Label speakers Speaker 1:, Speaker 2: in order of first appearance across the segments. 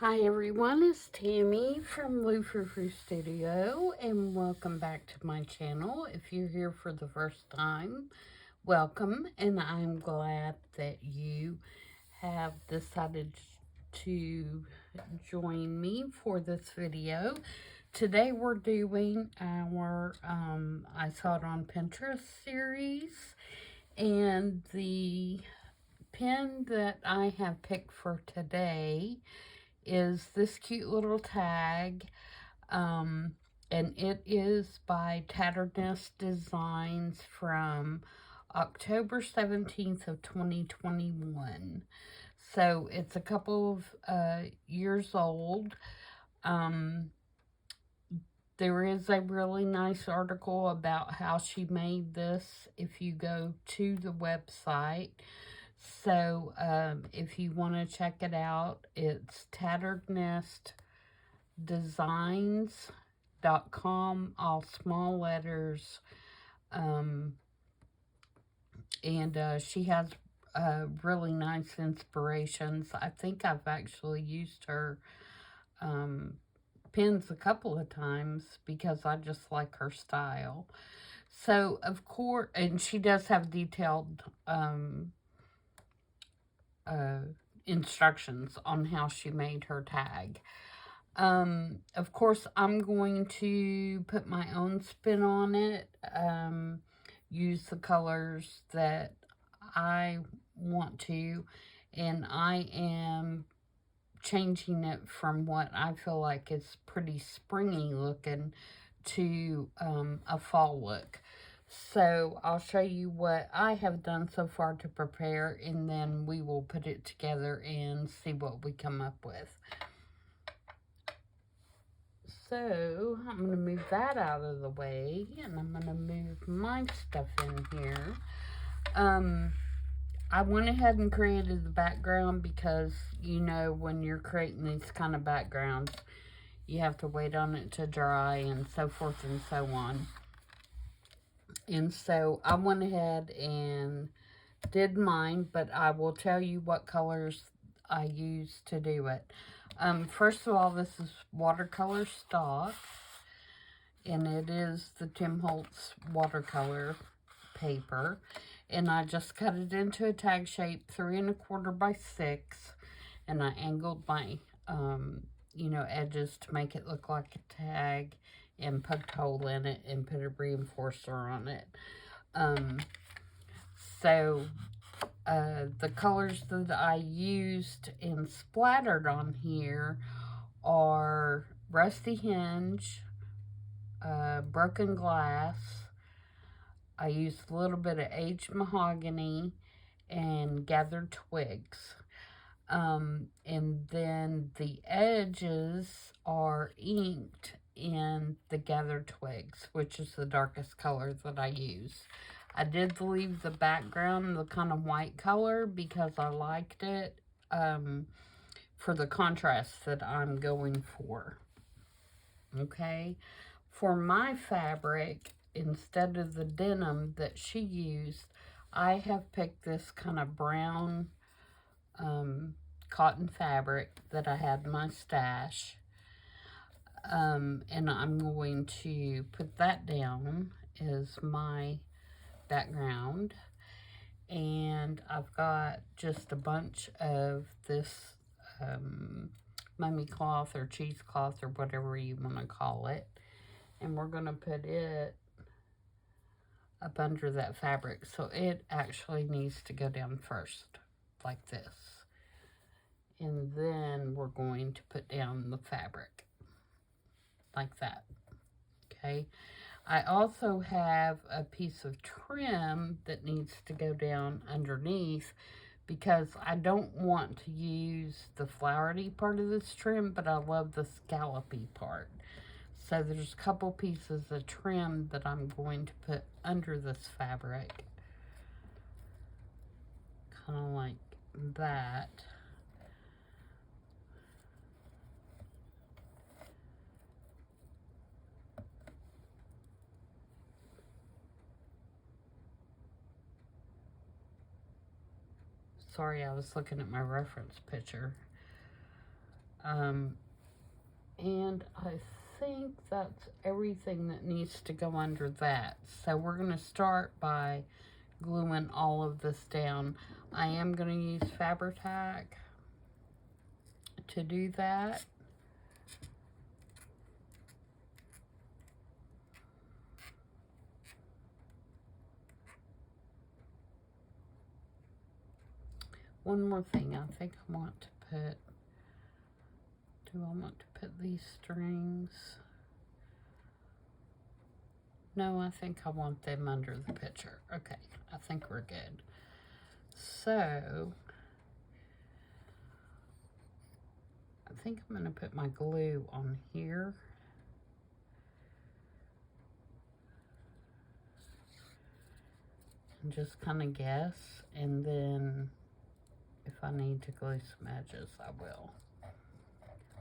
Speaker 1: Hi everyone, it's Tammy from Frou-frou Studio, and welcome back to my channel. If you're here for the first time, welcome, and I'm glad that you have decided to join me for this video. Today we're doing our I Saw It on Pinterest series, and the pin that I have picked for today is this cute little tag, and it is by Tatterness Designs from October 17th of 2021. So it's a couple of years old. There is a really nice article about how she made this if you go to the website. So if you want to check it out, it's tatternestdesigns.com, all small letters. And she has really nice inspirations. I think I've actually used her pins a couple of times because I just like her style. So, of course, and she does have detailed instructions on how she made her tag. Of course, I'm going to put my own spin on it, use the colors that I want to, and I am changing it from what I feel like is pretty springy looking to a fall look. So I'll show you what I have done so far to prepare, and then we will put it together and see what we come up with. So I'm going to move that out of the way, and I'm going to move my stuff in here. I went ahead and created the background because, you know, when you're creating these kind of backgrounds, you have to wait on it to dry and so forth and so on. And so I went ahead and did mine, but I will tell you what colors I used to do it. First of all, this is watercolor stock, and it is the Tim Holtz watercolor paper, and I just cut it into a tag shape, 3 1/4 by 6, and I angled my edges to make it look like a tag, and poked a hole in it and put a reinforcer on it. The colors that I used and splattered on here are Rusty Hinge, Broken Glass. I used a little bit of aged mahogany and gathered twigs. And then the edges are inked in the gathered twigs, which is the darkest color that I use. I did leave the background the kind of white color because I liked it for the contrast that I'm going for. Okay, for my fabric, instead of the denim that she used, I have picked this kind of brown cotton fabric that I had in my stash. And I'm going to put that down as my background. And I've got just a bunch of this mummy cloth or cheesecloth or whatever you want to call it. And we're going to put it up under that fabric. So it actually needs to go down first, like this. And then we're going to put down the fabric, like that. Okay. I also have a piece of trim that needs to go down underneath because I don't want to use the flowery part of this trim, but I love the scallopy part. So there's a couple pieces of trim that I'm going to put under this fabric. Kind of like that. Sorry, I was looking at my reference picture. And I think that's everything that needs to go under that. So we're going to start by gluing all of this down. I am going to use Fabri-Tac to do that. One more thing, I think I want to put, do I want to put these strings? No, I think I want them under the picture. Okay, I think we're good. So, I think I'm going to put my glue on here. And just kind of guess, and then if I need to glue some edges, I will.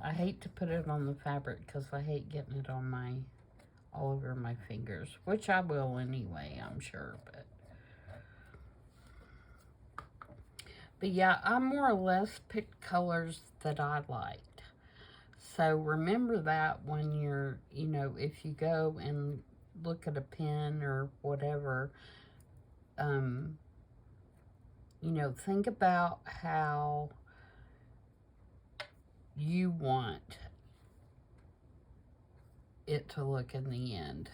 Speaker 1: I hate to put it on the fabric because I hate getting it on all over my fingers, which I will anyway, I'm sure, but yeah, I more or less picked colors that I liked. So remember that when you're, you know, if you go and look at a pen or whatever, you know, think about how you want it to look in the end.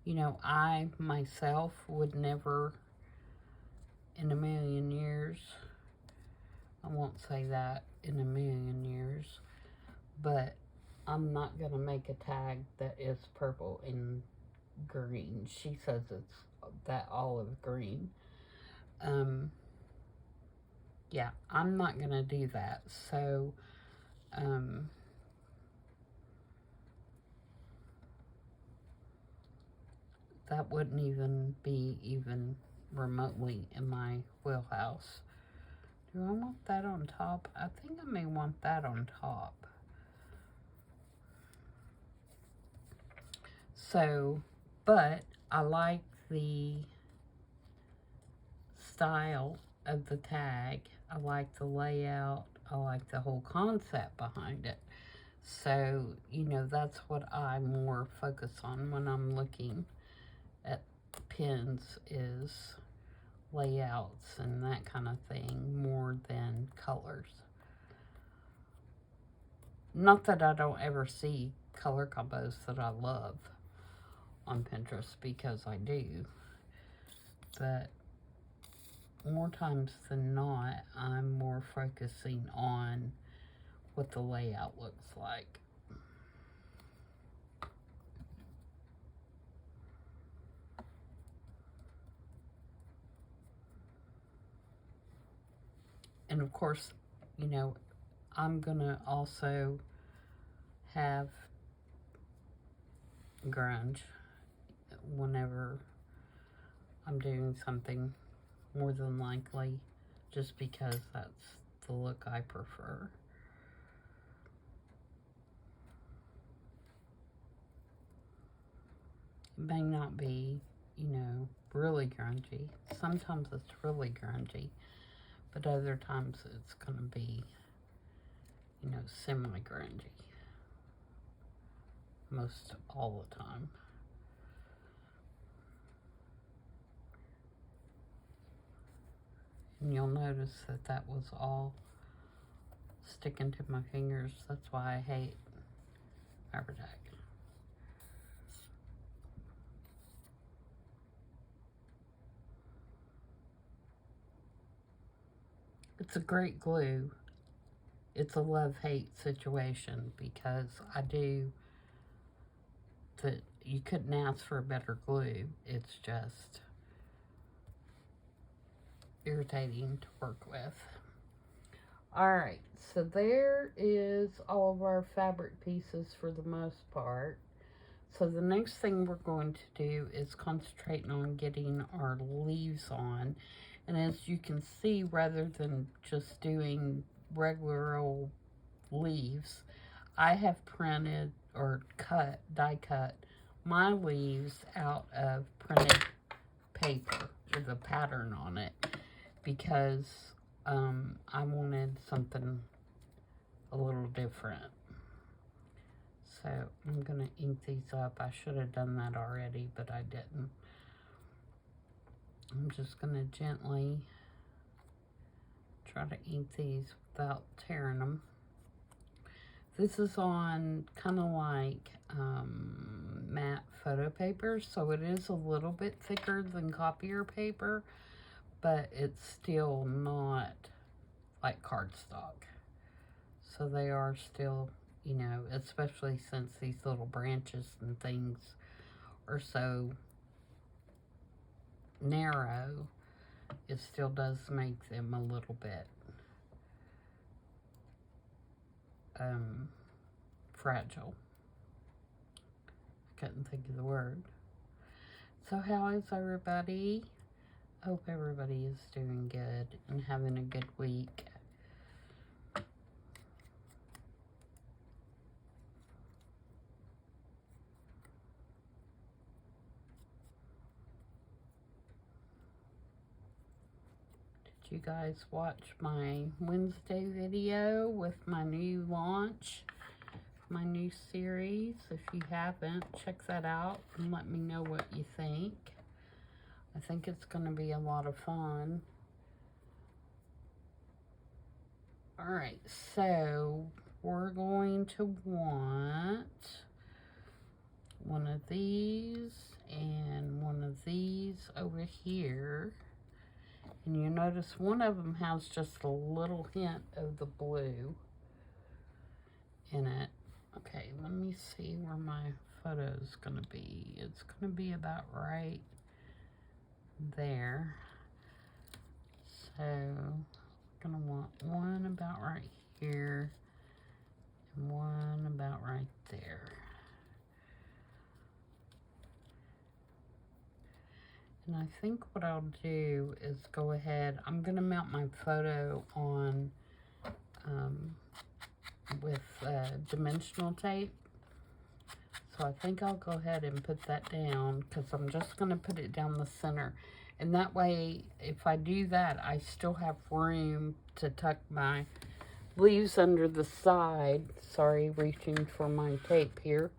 Speaker 1: You know, I myself would never in a million years, I won't say that in a million years, but I'm not going to make a tag that is purple and green. She says it's that olive green. Yeah, I'm not going to do that. So, that wouldn't even be remotely in my wheelhouse. Do I want that on top? I think I may want that on top. So, but I like the style of the tag. I like the layout. I like the whole concept behind it. So, you know, that's what I more focus on when I'm looking at pins, is layouts and that kind of thing more than colors. Not that I don't ever see color combos that I love on Pinterest, because I do, but more times than not, I'm more focusing on what the layout looks like. And of course, you know, I'm gonna also have grunge whenever I'm doing something, more than likely, just because that's the look I prefer. It may not be, you know, really grungy. Sometimes it's really grungy, but other times it's going to be, you know, semi-grungy. Most all the time. And you'll notice that that was all sticking to my fingers. That's why I hate Fabri-Tac. It's a great glue. It's a love-hate situation, because I do that. You couldn't ask for a better glue. It's just irritating to work with. Alright, so there is all of our fabric pieces for the most part. So the next thing we're going to do is concentrating on getting our leaves on. And as you can see, rather than just doing regular old leaves, I have printed or die cut my leaves out of printed paper with a pattern on it, because I wanted something a little different. So I'm going to ink these up. I should have done that already, but I didn't. I'm just going to gently try to ink these without tearing them. This is on kind of like matte photo paper, so it is a little bit thicker than copier paper, but it's still not like cardstock. So they are still, you know, especially since these little branches and things are so narrow, it still does make them a little bit fragile. I couldn't think of the word. So how is everybody? Hope everybody is doing good and having a good week. Did you guys watch my Wednesday video with my new launch, my new series? If you haven't, check that out and let me know what you think. I think it's going to be a lot of fun. Alright, so we're going to want one of these and one of these over here. And you notice one of them has just a little hint of the blue in it. Okay, let me see where my photo is going to be. It's going to be about right there. So I'm going to want one about right here and one about right there. And I think what I'll do is go ahead, I'm going to mount my photo on with dimensional tape. So I think I'll go ahead and put that down because I'm just going to put it down the center. And that way, if I do that, I still have room to tuck my leaves under the side. Sorry, reaching for my tape here.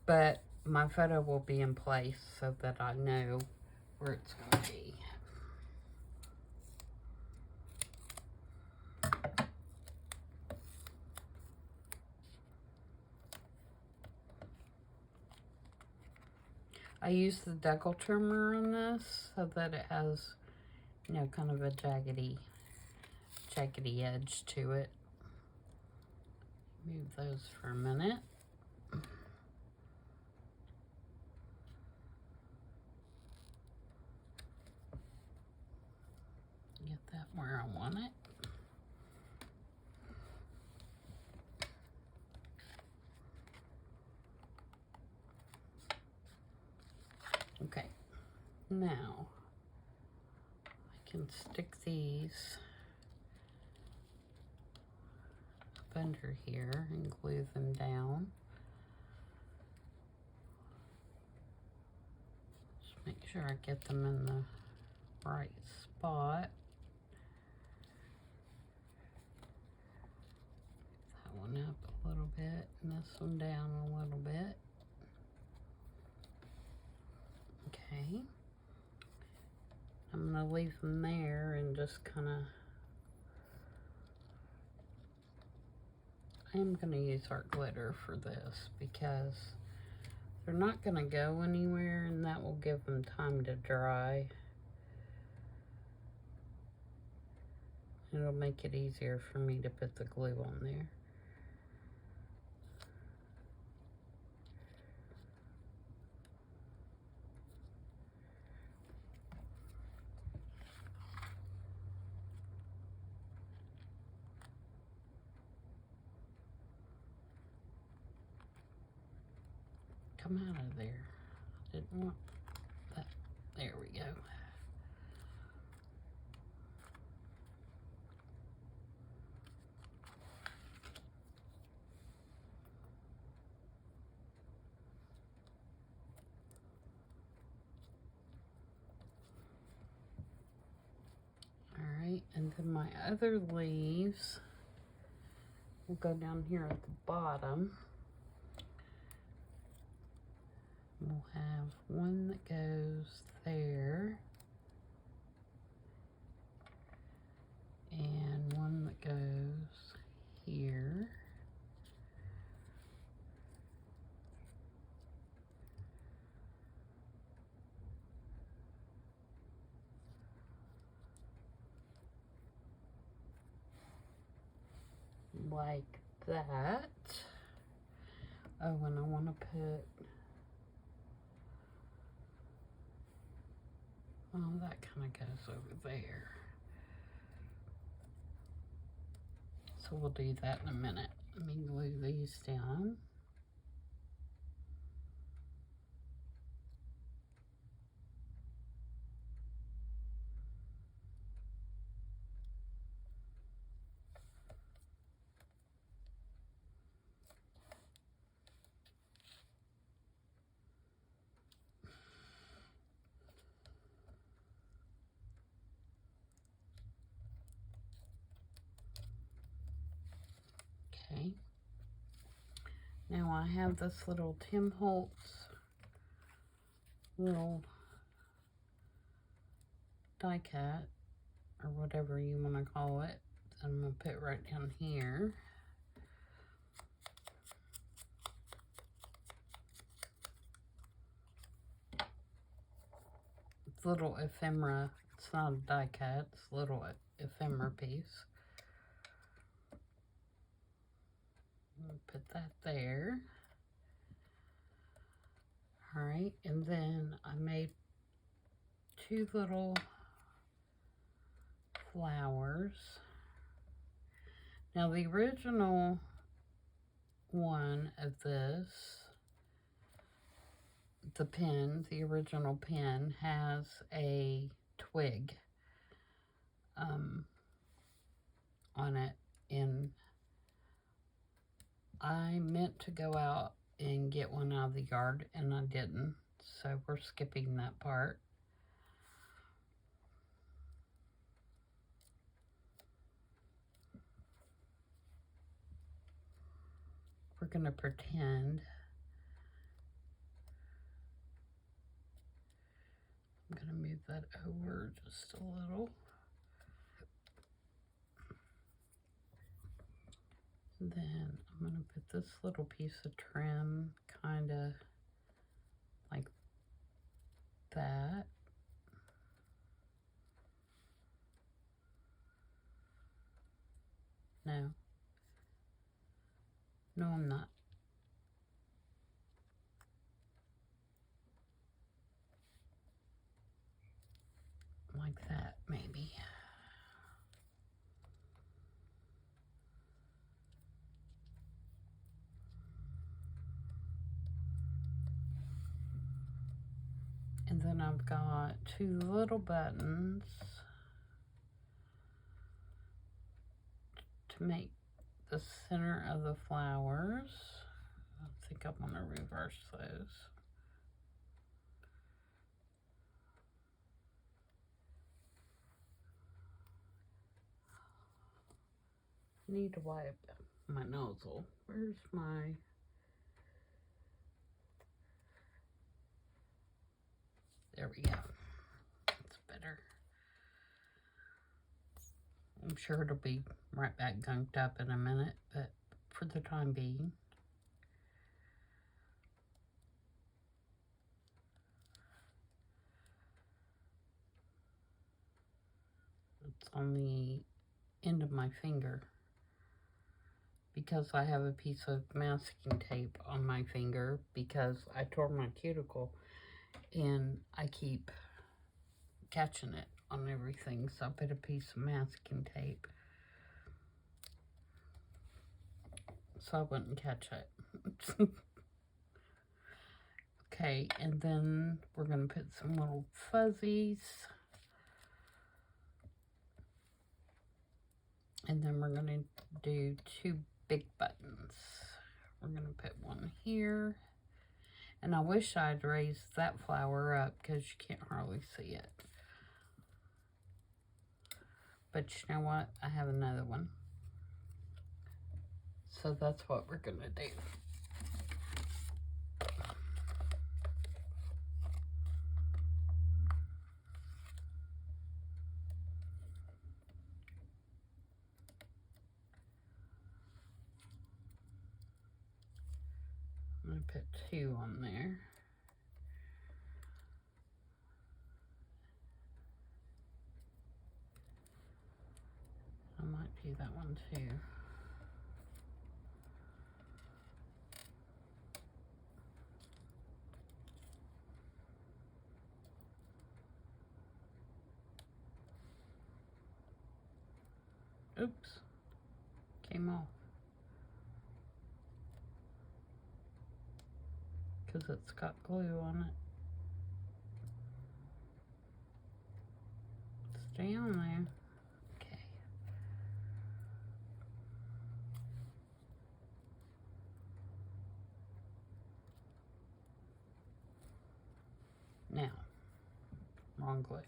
Speaker 1: But my photo will be in place so that I know where it's going to be. I use the decal trimmer on this so that it has, you know, kind of a jaggedy edge to it. Move those for a minute. Get that where I want it. Okay, now I can stick these up under here and glue them down. Just make sure I get them in the right spot. That one up a little bit and this one down a little bit. Okay, I'm going to leave them there and just kind of, I am going to use art glitter for this because they're not going to go anywhere and that will give them time to dry. It'll make it easier for me to put the glue on there. Come out of there. I didn't want that. There we go. All right, and then my my other leaves will go down here at the bottom. We'll have one that goes there, and one that goes here. Like that. Oh, and I want to put, well, that kind of goes over there. So we'll do that in a minute. Let me glue these down. Okay. Now I have this little Tim Holtz little die cut, or whatever you want to call it. I'm going to put right down here. It's little ephemera. It's not a die cut, it's a little ephemera piece. Put that there. Alright, and then I made two little flowers. Now the original one of this, the original pen has a twig on it, and I meant to go out and get one out of the yard, and I didn't, so we're skipping that part. We're going to pretend. I'm going to move that over just a little. Then I'm going to put this little piece of trim kind of like that. No. No, I'm not. Like that, maybe. And then I've got two little buttons to make the center of the flowers. I think I'm going to reverse those. I need to wipe my nozzle. Where's my... There we go. That's better. I'm sure it'll be right back gunked up in a minute, but for the time being. It's on the end of my finger because I have a piece of masking tape on my finger because I tore my cuticle and I keep catching it on everything, so I put a piece of masking tape so I wouldn't catch it. Okay, and then we're going to put some little fuzzies. And then we're going to do two big buttons. We're going to put one here. And I wish I'd raised that flower up because you can't hardly see it. But you know what? I have another one. So that's what we're going to do. I'm going to put 2 on there. I might do that one too. Oops, came off. Because it's got glue on it. Stay on there. Okay. Now, wrong glue.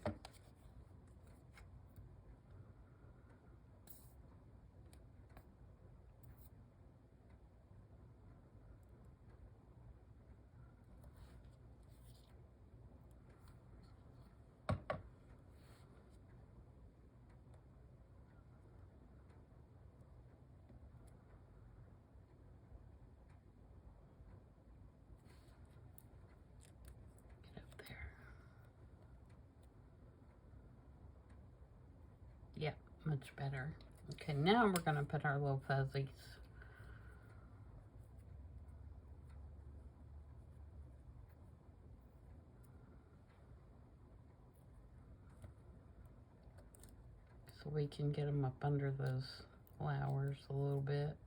Speaker 1: Yep, much better. Okay, now we're going to put our little fuzzies. So we can get them up under those flowers a little bit.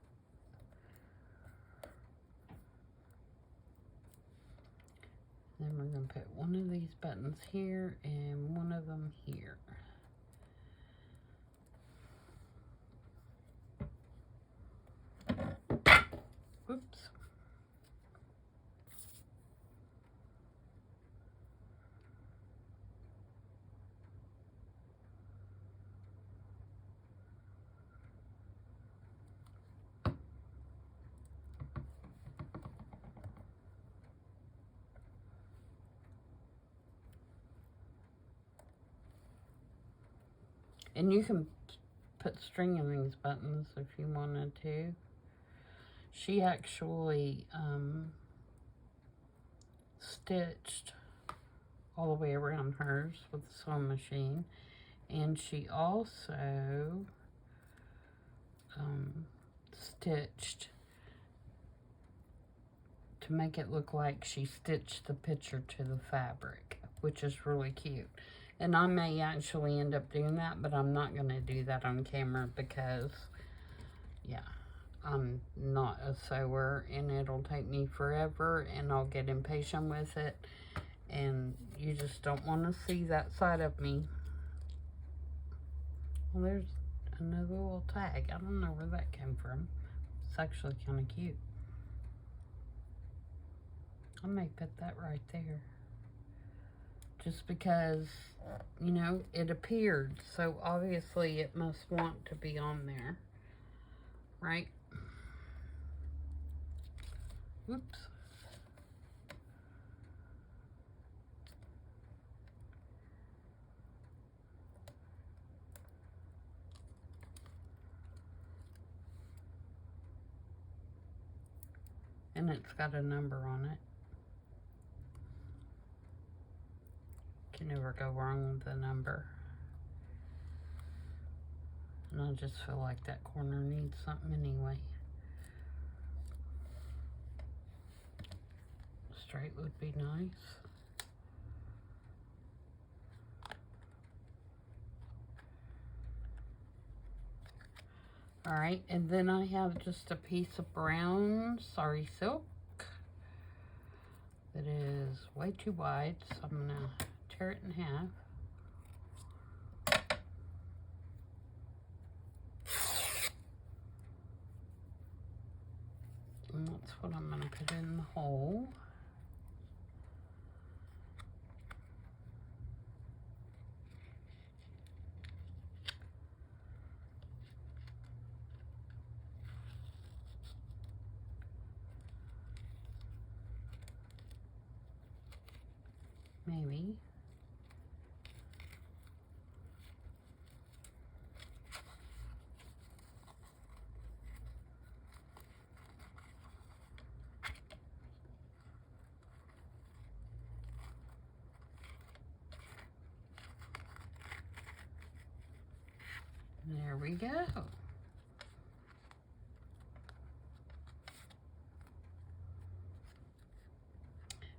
Speaker 1: Then we're going to put one of these buttons here and one of them here. Oops. And you can put string in these buttons if you wanted to. She actually stitched all the way around hers with the sewing machine. And she also stitched to make it look like she stitched the picture to the fabric, which is really cute. And I may actually end up doing that, but I'm not going to do that on camera because, yeah, I'm not a sewer and it'll take me forever and I'll get impatient with it. And you just don't want to see that side of me. Well, there's another little tag. I don't know where that came from. It's actually kind of cute. I may put that right there. Just because, you know, it appeared. So obviously it must want to be on there. Right? Whoops. And it's got a number on it. Can never go wrong with a number. And I just feel like that corner needs something anyway. Straight would be nice. Alright, and then I have just a piece of brown sari silk that is way too wide, so I'm going to tear it in half. And that's what I'm going to put in the hole. maybe. There we go.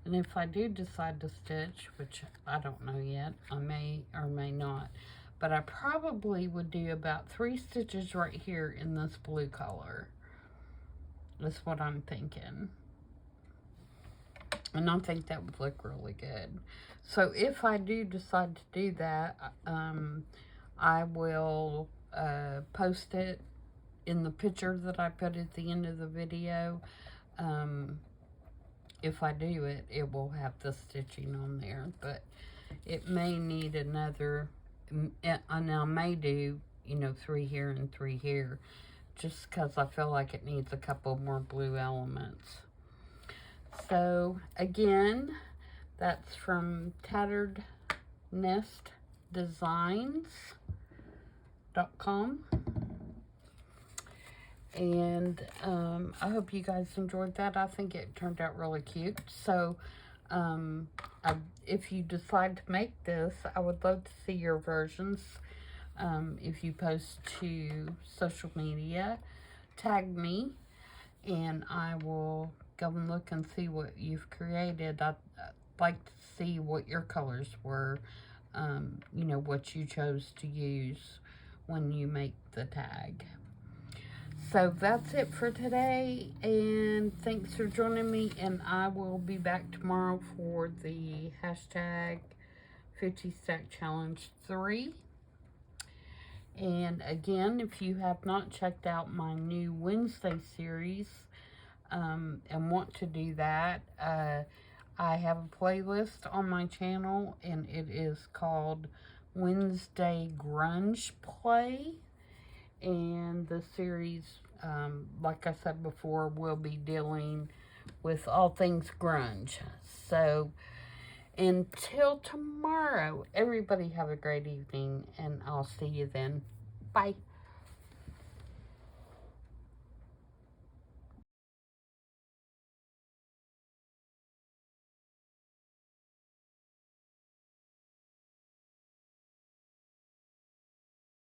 Speaker 1: And if I do decide to stitch, which I don't know yet, I may or may not, but I probably would do about 3 stitches right here in this blue color. That's what I'm thinking. And I think that would look really good. So if I do decide to do that, I will post it in the picture that I put at the end of the video. If I do it, it will have the stitching on there, but it may need another, and I may do, you know, 3 here and 3 here, just because I feel like it needs a couple more blue elements. So again, that's from tatterednestdesigns.com. And I hope you guys enjoyed that. I think it turned out really cute. So if you decide to make this, I would love to see your versions. If you post to social media, tag me, and I will go and look and see what you've created. I'd like to see what your colors were, you know, what you chose to use when you make the tag. So that's it for today, and thanks for joining me, and I will be back tomorrow for the hashtag 50 Stack Challenge 3. And again, if you have not checked out my new Wednesday series and want to do that, I have a playlist on my channel, and it is called Wednesday Grunge Play. And the series, like I said before, will be dealing with all things grunge. So until tomorrow, everybody have a great evening, and I'll see you then. Bye.